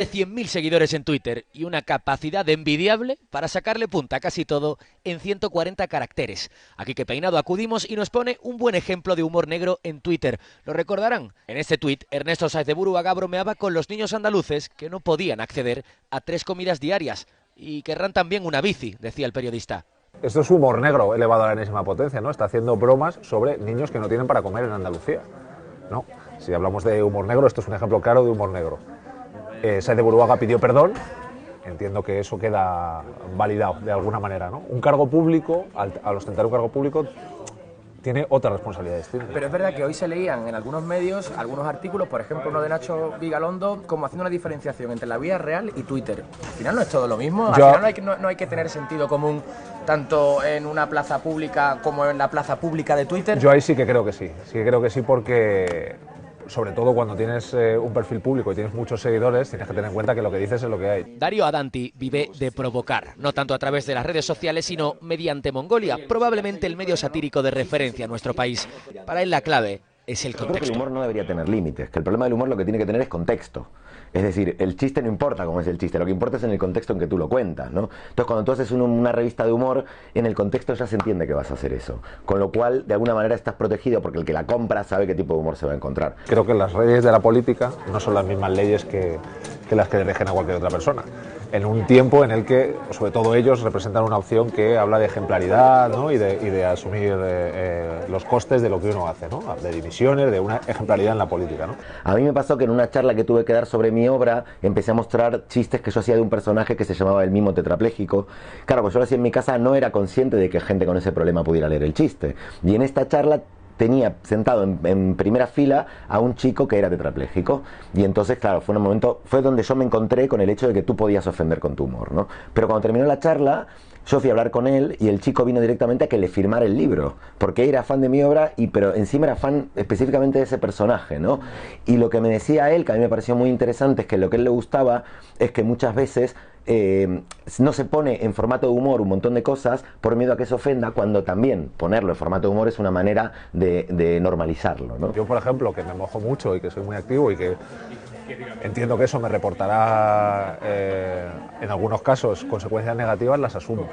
De 100.000 seguidores en Twitter y una capacidad envidiable para sacarle punta a casi todo en 140 caracteres. Aquí que Peinado acudimos y nos pone un buen ejemplo de humor negro en Twitter. ¿Lo recordarán? En este tuit, Ernesto Sáez de Buruaga bromeaba con los niños andaluces que no podían acceder a 3 comidas diarias y querrán también una bici, decía el periodista. Esto es humor negro elevado a la enésima potencia, ¿no? Está haciendo bromas sobre niños que no tienen para comer en Andalucía, ¿no? Si hablamos de humor negro, esto es un ejemplo claro de humor negro. Sáez de Buruaga pidió perdón, entiendo que eso queda validado de alguna manera, ¿no? Un cargo público, al ostentar un cargo público, tiene otra responsabilidad distinta. Pero es verdad que hoy se leían en algunos medios, algunos artículos, por ejemplo uno de Nacho Vigalondo, como haciendo una diferenciación entre la vida real y Twitter. Al final no es todo lo mismo, al final no hay que tener sentido común tanto en una plaza pública como en la plaza pública de Twitter. Yo ahí sí que creo que sí porque sobre todo cuando tienes un perfil público y tienes muchos seguidores, tienes que tener en cuenta que lo que dices es lo que hay. Darío Adanti vive de provocar, no tanto a través de las redes sociales, sino mediante Mongolia, probablemente el medio satírico de referencia en nuestro país. Para él la clave es el contexto. Yo creo que el humor no debería tener límites, que el problema del humor lo que tiene que tener es contexto. Es decir, el chiste no importa cómo es el chiste, lo que importa es en el contexto en que tú lo cuentas, ¿no? Entonces, cuando tú haces una revista de humor, en el contexto ya se entiende que vas a hacer eso. Con lo cual, de alguna manera estás protegido porque el que la compra sabe qué tipo de humor se va a encontrar. Creo que las leyes de la política no son las mismas leyes que las que rigen a cualquier otra persona. En un tiempo en el que, sobre todo ellos, representan una opción que habla de ejemplaridad, ¿no? y de asumir los costes de lo que uno hace, ¿no? De dimisiones, de una ejemplaridad en la política, ¿no? A mí me pasó que en una charla que tuve que dar sobre mi obra, empecé a mostrar chistes que yo hacía de un personaje que se llamaba el mimo tetrapléjico. Claro, pues yo lo hacía en mi casa, no era consciente de que gente con ese problema pudiera leer el chiste. Y en esta charla tenía sentado en primera fila a un chico que era tetrapléjico, y entonces, claro, fue donde yo me encontré con el hecho de que tú podías ofender con tu humor, ¿no? Pero cuando terminó la charla, yo fui a hablar con él y el chico vino directamente a que le firmara el libro, porque era fan de mi obra, pero encima era fan específicamente de ese personaje, ¿no? Y lo que me decía él, que a mí me pareció muy interesante, es que lo que a él le gustaba es que muchas veces no se pone en formato de humor un montón de cosas por miedo a que se ofenda, cuando también ponerlo en formato de humor es una manera de normalizarlo, ¿no? Yo, por ejemplo, que me mojo mucho y que soy muy activo y que entiendo que eso me reportará en algunos casos consecuencias negativas, las asumo.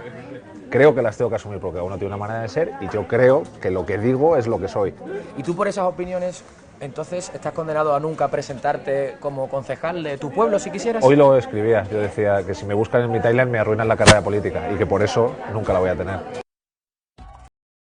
Creo que las tengo que asumir porque uno tiene una manera de ser y yo creo que lo que digo es lo que soy. ¿Y tú por esas opiniones entonces estás condenado a nunca presentarte como concejal de tu pueblo si quisieras? Hoy lo escribía, yo decía que si me buscan en mi timeline me arruinan la carrera política y que por eso nunca la voy a tener.